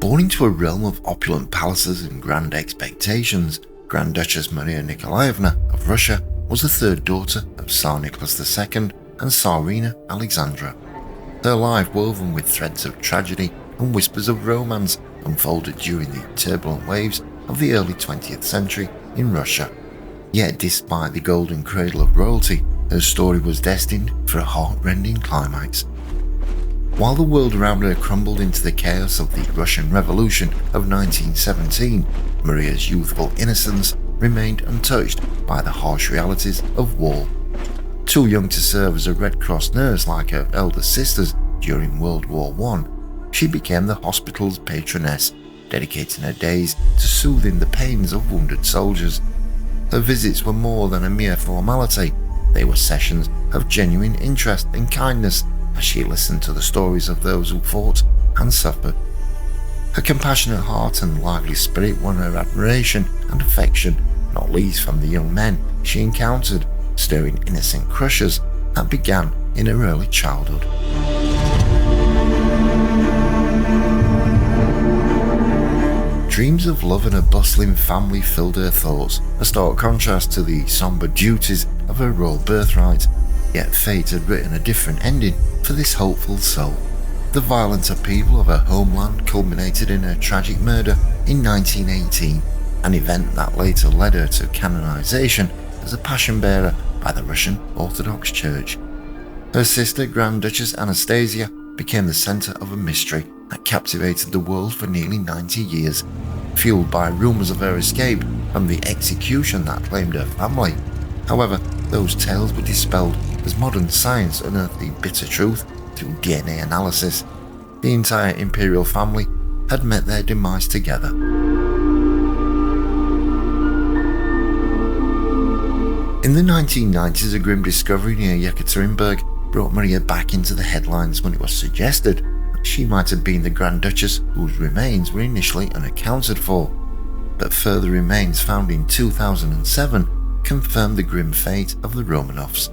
Born into a realm of opulent palaces and grand expectations, Grand Duchess Maria Nikolaevna of Russia was the third daughter of Tsar Nicholas II and Tsarina Alexandra. Her life, woven with threads of tragedy and whispers of romance, unfolded during the turbulent waves of the early 20th century in Russia. Yet despite the golden cradle of royalty, her story was destined for a heart-rending climax. While the world around her crumbled into the chaos of the Russian Revolution of 1917, Maria's youthful innocence remained untouched by the harsh realities of war. Too young to serve as a Red Cross nurse like her elder sisters during World War I, she became the hospital's patroness, dedicating her days to soothing the pains of wounded soldiers. Her visits were more than a mere formality. They were sessions of genuine interest and kindness as she listened to the stories of those who fought and suffered. Her compassionate heart and lively spirit won her admiration and affection, not least from the young men she encountered, stirring innocent crushes that began in her early childhood. Dreams of love and a bustling family filled her thoughts, a stark contrast to the sombre duties of her royal birthright. Yet fate had written a different ending for this hopeful soul. The violent upheaval of her homeland culminated in her tragic murder in 1918, an event that later led her to canonization as a passion bearer by the Russian Orthodox Church. Her sister, Grand Duchess Anastasia, became the center of a mystery that captivated the world for nearly 90 years, fueled by rumors of her escape from the execution that claimed her family. However, those tales were dispelled as modern science unearthed the bitter truth through DNA analysis. The entire Imperial family had met their demise together. In the 1990s, a grim discovery near Yekaterinburg brought Maria back into the headlines when it was suggested that she might have been the Grand Duchess whose remains were initially unaccounted for. But further remains found in 2007 confirmed the grim fate of the Romanovs.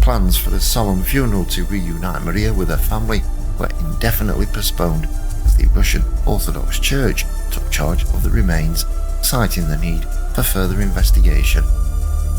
Plans for the solemn funeral to reunite Maria with her family were indefinitely postponed as the Russian Orthodox Church took charge of the remains, citing the need for further investigation.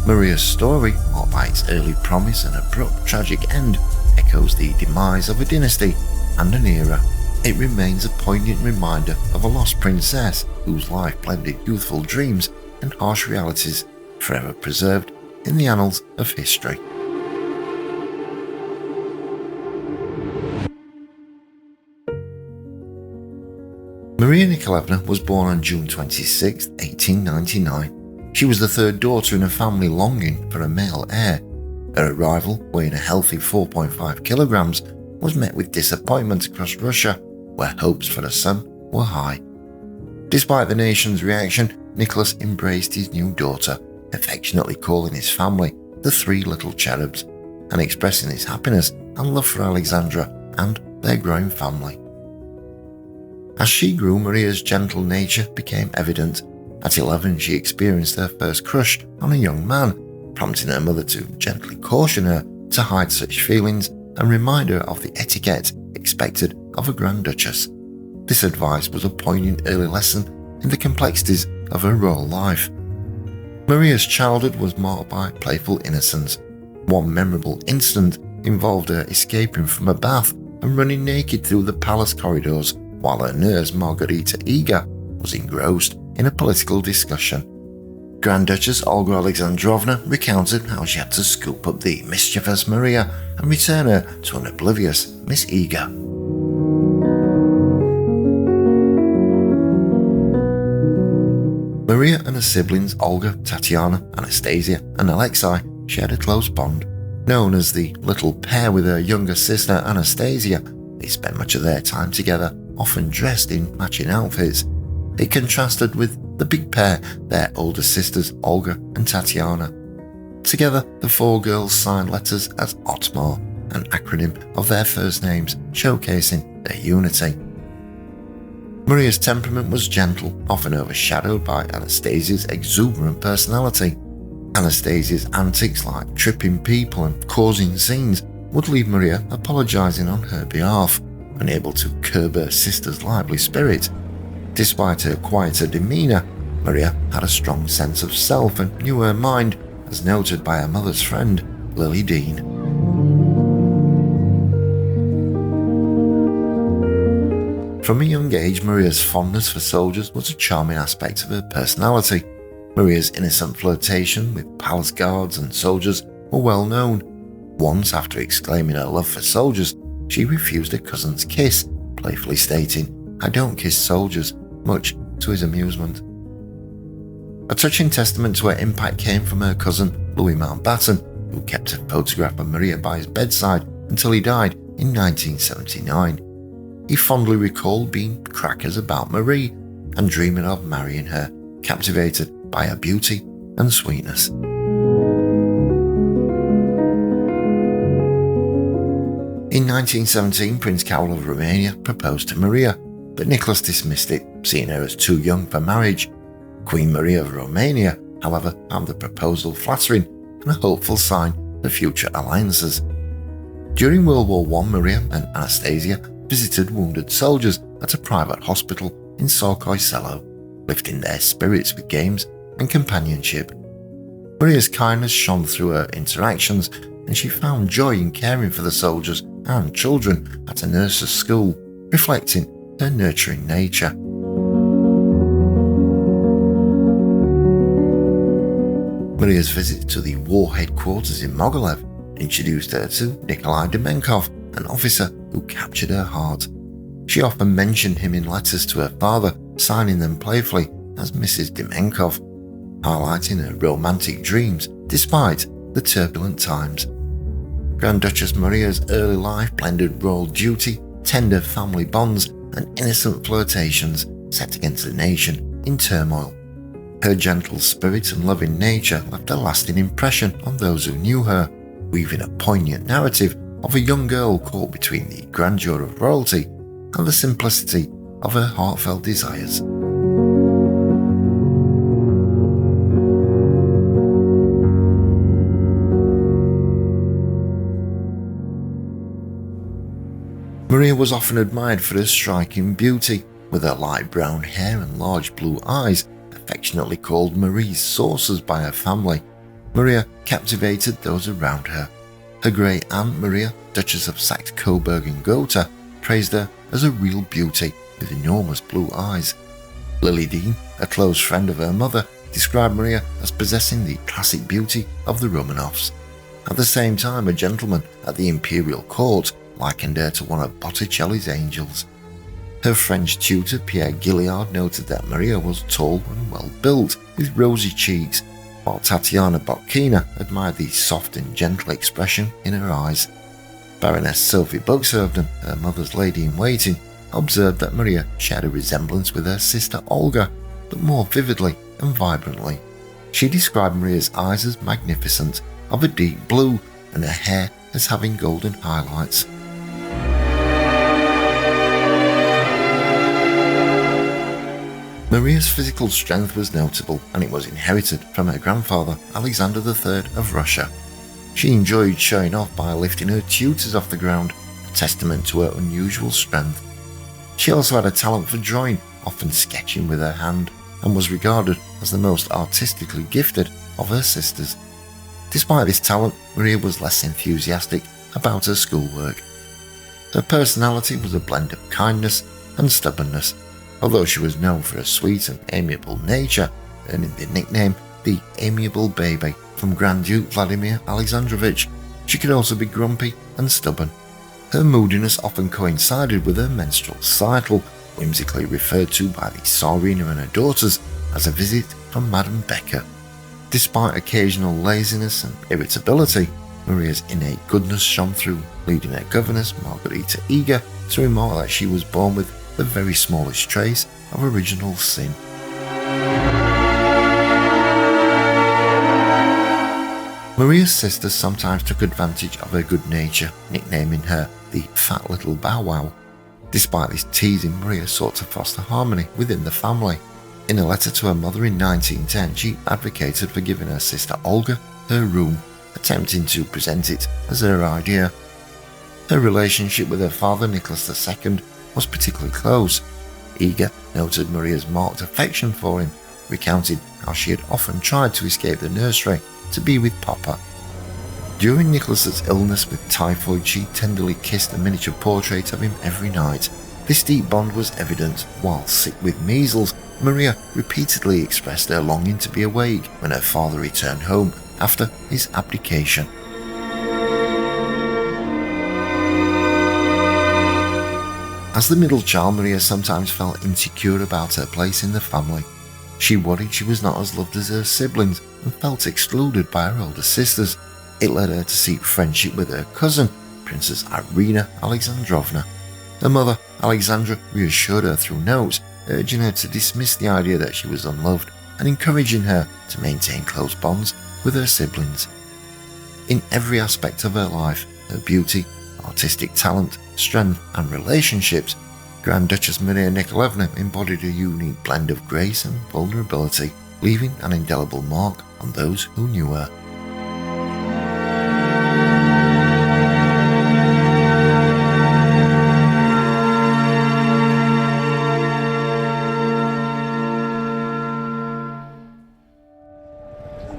Maria's story, marked by its early promise and abrupt tragic end, echoes the demise of a dynasty and an era. It remains a poignant reminder of a lost princess whose life blended youthful dreams and harsh realities, forever preserved in the annals of history. Maria Nikolaevna was born on June 26, 1899. She was the third daughter in a family longing for a male heir. Her arrival, weighing a healthy 4.5 kilograms, was met with disappointment across Russia, where hopes for a son were high. Despite the nation's reaction, Nicholas embraced his new daughter, affectionately calling his family the Three Little Cherubs, and expressing his happiness and love for Alexandra and their growing family. As she grew, Maria's gentle nature became evident. At 11, she experienced her first crush on a young man, prompting her mother to gently caution her to hide such feelings and remind her of the etiquette expected of a Grand Duchess. This advice was a poignant early lesson in the complexities of her royal life. Maria's childhood was marked by playful innocence. One memorable incident involved her escaping from a bath and running naked through the palace corridors while her nurse Margarita Iga was engrossed in a political discussion. Grand Duchess Olga Alexandrovna recounted how she had to scoop up the mischievous Maria and return her to an oblivious Miss Iga. Maria and her siblings Olga, Tatiana, Anastasia and Alexei shared a close bond. Known as the little pair with her younger sister Anastasia, they spent much of their time together, often dressed in matching outfits. It contrasted with the big pair, their older sisters Olga and Tatiana. Together, the four girls signed letters as Otmar, an acronym of their first names, showcasing their unity. Maria's temperament was gentle, often overshadowed by Anastasia's exuberant personality. Anastasia's antics, like tripping people and causing scenes, would leave Maria apologizing on her behalf, unable to curb her sister's lively spirit. Despite her quieter demeanour, Maria had a strong sense of self and knew her mind, as noted by her mother's friend, Lily Dean. From a young age, Maria's fondness for soldiers was a charming aspect of her personality. Maria's innocent flirtation with palace guards and soldiers were well known. Once, after exclaiming her love for soldiers, she refused her cousin's kiss, playfully stating, "I don't kiss soldiers," much to his amusement. A touching testament to her impact came from her cousin, Louis Mountbatten, who kept a photograph of Maria by his bedside until he died in 1979. He fondly recalled being crackers about Marie and dreaming of marrying her, captivated by her beauty and sweetness. In 1917, Prince Carol of Romania proposed to Maria, but Nicholas dismissed it, seeing her as too young for marriage. Queen Maria of Romania, however, found the proposal flattering and a hopeful sign for future alliances. During World War I, Maria and Anastasia visited wounded soldiers at a private hospital in Sorkoy Selo, lifting their spirits with games and companionship. Maria's kindness shone through her interactions, and she found joy in caring for the soldiers and children at a nurse's school, reflecting her nurturing nature. Maria's visit to the war headquarters in Mogilev introduced her to Nikolai Demenkov, an officer who captured her heart. She often mentioned him in letters to her father, signing them playfully as Mrs. Demenkov, highlighting her romantic dreams despite the turbulent times. Grand Duchess Maria's early life blended royal duty, tender family bonds, and innocent flirtations set against a nation in turmoil. Her gentle spirit and loving nature left a lasting impression on those who knew her, weaving a poignant narrative of a young girl caught between the grandeur of royalty and the simplicity of her heartfelt desires. Maria was often admired for her striking beauty, with her light brown hair and large blue eyes, affectionately called Marie's saucers by her family. Maria captivated those around her. Her great aunt Maria, Duchess of Saxe-Coburg and Gotha, praised her as a real beauty with enormous blue eyes. Lily Dean, a close friend of her mother, described Maria as possessing the classic beauty of the Romanovs. At the same time, a gentleman at the Imperial court likened her to one of Botticelli's angels. Her French tutor Pierre Gilliard noted that Maria was tall and well built, with rosy cheeks, while Tatiana Botkina admired the soft and gentle expression in her eyes. Baroness Sophie Buxhovden, her mother's lady-in-waiting, observed that Maria shared a resemblance with her sister Olga, but more vividly and vibrantly. She described Maria's eyes as magnificent, of a deep blue, and her hair as having golden highlights. Maria's physical strength was notable, and it was inherited from her grandfather, Alexander III of Russia. She enjoyed showing off by lifting her tutors off the ground, a testament to her unusual strength. She also had a talent for drawing, often sketching with her hand, and was regarded as the most artistically gifted of her sisters. Despite this talent, Maria was less enthusiastic about her schoolwork. Her personality was a blend of kindness and stubbornness, although she was known for her sweet and amiable nature, earning the nickname the Amiable Baby from Grand Duke Vladimir Alexandrovich. She could also be grumpy and stubborn. Her moodiness often coincided with her menstrual cycle, whimsically referred to by the Tsarina and her daughters as a visit from Madame Becker. Despite occasional laziness and irritability, Maria's innate goodness shone through, leading her governess, Margarita Eger, to remark that she was born with the very smallest trace of original sin. Maria's sisters sometimes took advantage of her good nature, nicknaming her the Fat Little Bow Wow. Despite this teasing, Maria sought to foster harmony within the family. In a letter to her mother in 1910, she advocated for giving her sister Olga her room, attempting to present it as her idea. Her relationship with her father, Nicholas II, was particularly close. Eager noted Maria's marked affection for him, recounted how she had often tried to escape the nursery to be with Papa. During Nicholas's illness with typhoid, she tenderly kissed a miniature portrait of him every night. This deep bond was evident. While sick with measles, Maria repeatedly expressed her longing to be awake when her father returned home after his abdication. As the middle child, Maria sometimes felt insecure about her place in the family. She worried she was not as loved as her siblings and felt excluded by her older sisters. It led her to seek friendship with her cousin, Princess Irina Alexandrovna. Her mother, Alexandra, reassured her through notes, urging her to dismiss the idea that she was unloved and encouraging her to maintain close bonds with her siblings. In every aspect of her life, her beauty, artistic talent, strength and relationships, Grand Duchess Maria Nikolaevna embodied a unique blend of grace and vulnerability, leaving an indelible mark on those who knew her.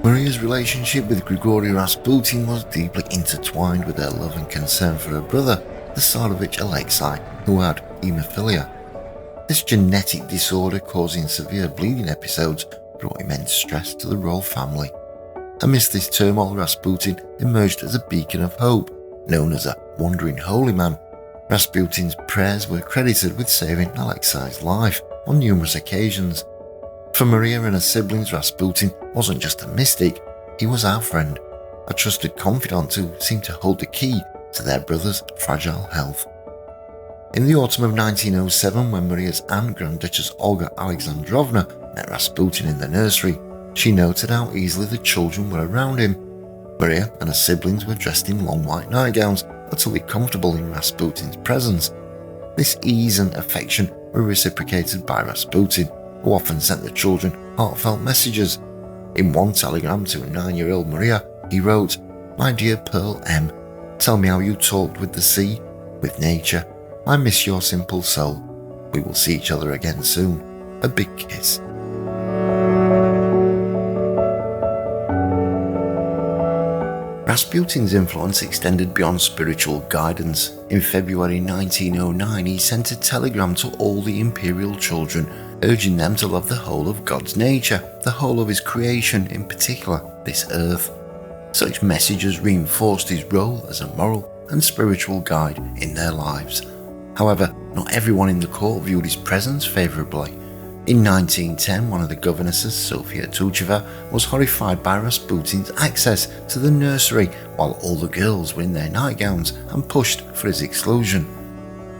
Maria's relationship with Grigory Rasputin was deeply intertwined with her love and concern for her brother, the Tsarevich Alexei, who had haemophilia. This genetic disorder, causing severe bleeding episodes, brought immense stress to the royal family. Amidst this turmoil, Rasputin emerged as a beacon of hope. Known as a wandering holy man, Rasputin's prayers were credited with saving Alexei's life on numerous occasions. For Maria and her siblings, Rasputin wasn't just a mystic, he was our friend, a trusted confidant who seemed to hold the key to their brother's fragile health. In the autumn of 1907, when Maria's aunt, Grand Duchess Olga Alexandrovna, met Rasputin in the nursery, she noted how easily the children were around him. Maria and her siblings were dressed in long white nightgowns, utterly comfortable in Rasputin's presence. This ease and affection were reciprocated by Rasputin, who often sent the children heartfelt messages. In one telegram to 9-year-old Maria, he wrote, "My dear Pearl M, tell me how you talked with the sea, with nature. I miss your simple soul. We will see each other again soon. A big kiss." Rasputin's influence extended beyond spiritual guidance. In February 1909, he sent a telegram to all the Imperial children, urging them to love the whole of God's nature, the whole of his creation, in particular this earth. Such messages reinforced his role as a moral and spiritual guide in their lives. However, not everyone in the court viewed his presence favourably. In 1910, one of the governesses, Sofia Tucheva, was horrified by Rasputin's access to the nursery while all the girls were in their nightgowns and pushed for his exclusion.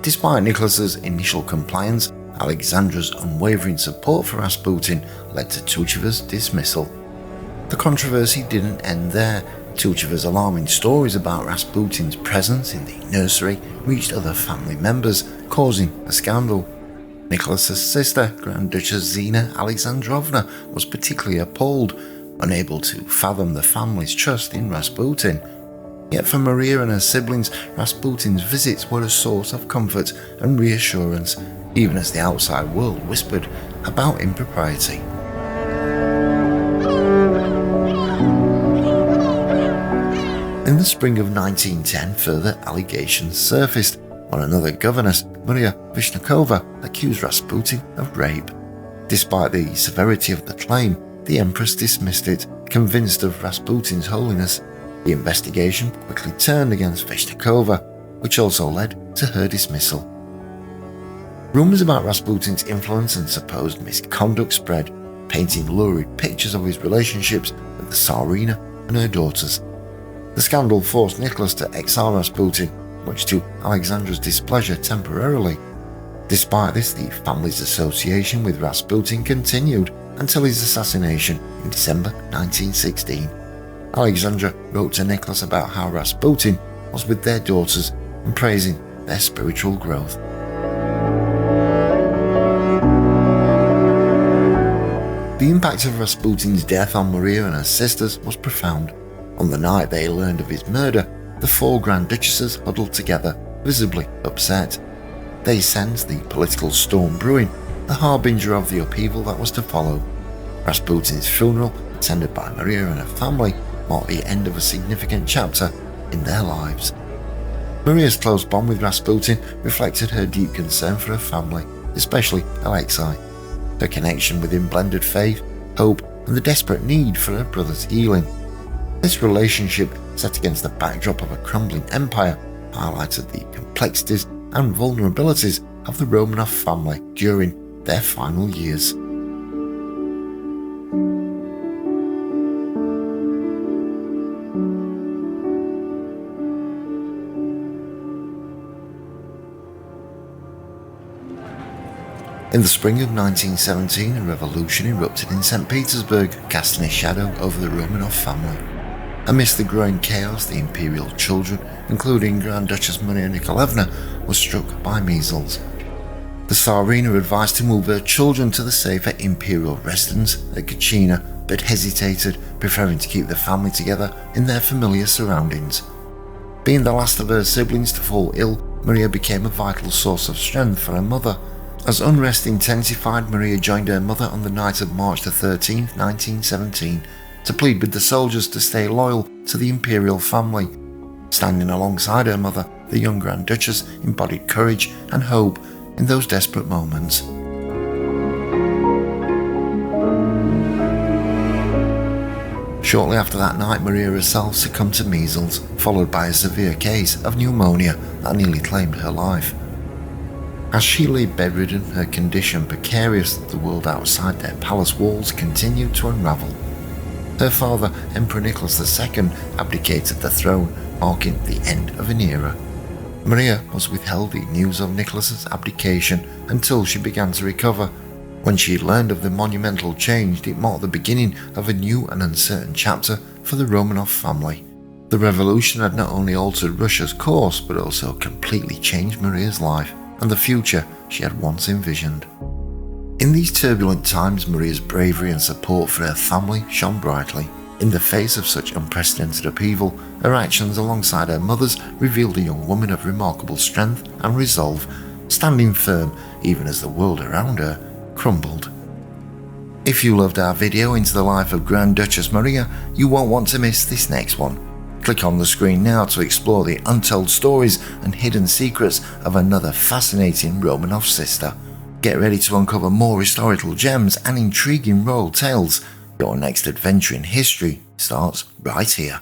Despite Nicholas's initial compliance, Alexandra's unwavering support for Rasputin led to Tucheva's dismissal. The controversy didn't end there. Tucheva's alarming stories about Rasputin's presence in the nursery reached other family members, causing a scandal. Nicholas's sister, Grand Duchess Zina Alexandrovna, was particularly appalled, unable to fathom the family's trust in Rasputin. Yet for Maria and her siblings, Rasputin's visits were a source of comfort and reassurance, even as the outside world whispered about impropriety. In the spring of 1910, further allegations surfaced when another governess, Maria Vishnakova, accused Rasputin of rape. Despite the severity of the claim, the Empress dismissed it, convinced of Rasputin's holiness. The investigation quickly turned against Vishnakova, which also led to her dismissal. Rumours about Rasputin's influence and supposed misconduct spread, painting lurid pictures of his relationships with the Tsarina and her daughters. The scandal forced Nicholas to exile Rasputin, much to Alexandra's displeasure temporarily. Despite this, the family's association with Rasputin continued until his assassination in December 1916. Alexandra wrote to Nicholas about how Rasputin was with their daughters and praising their spiritual growth. The impact of Rasputin's death on Maria and her sisters was profound. On the night they learned of his murder, the four Grand Duchesses huddled together, visibly upset. They sensed the political storm brewing the harbinger of the upheaval that was to follow. Rasputin's funeral, attended by Maria and her family, marked the end of a significant chapter in their lives. Maria's close bond with Rasputin reflected her deep concern for her family, especially Alexei. Her connection with him blended faith, hope, and the desperate need for her brother's healing. This relationship, set against the backdrop of a crumbling empire, highlighted the complexities and vulnerabilities of the Romanov family during their final years. In the spring of 1917, a revolution erupted in St. Petersburg, casting a shadow over the Romanov family. Amidst the growing chaos, the Imperial children, including Grand Duchess Maria Nikolaevna, were struck by measles. The Tsarina advised to move her children to the safer Imperial residence at Gatchina, but hesitated, preferring to keep the family together in their familiar surroundings. Being the last of her siblings to fall ill, Maria became a vital source of strength for her mother. As unrest intensified, Maria joined her mother on the night of March 13, 1917, to plead with the soldiers to stay loyal to the Imperial family. Standing alongside her mother, the young Grand Duchess embodied courage and hope in those desperate moments. Shortly after that night, Maria herself succumbed to measles, followed by a severe case of pneumonia that nearly claimed her life. As she lay bedridden, her condition precarious, the world outside their palace walls continued to unravel. Her father, Emperor Nicholas II, abdicated the throne, marking the end of an era. Maria was withheld the news of Nicholas's abdication until she began to recover. When she learned of the monumental change, it marked the beginning of a new and uncertain chapter for the Romanov family. The revolution had not only altered Russia's course, but also completely changed Maria's life and the future she had once envisioned. In these turbulent times, Maria's bravery and support for her family shone brightly. In the face of such unprecedented upheaval, her actions alongside her mother's revealed a young woman of remarkable strength and resolve, standing firm even as the world around her crumbled. If you loved our video into the life of Grand Duchess Maria, you won't want to miss this next one. Click on the screen now to explore the untold stories and hidden secrets of another fascinating Romanov sister. Get ready to uncover more historical gems and intriguing royal tales. Your next adventure in history starts right here.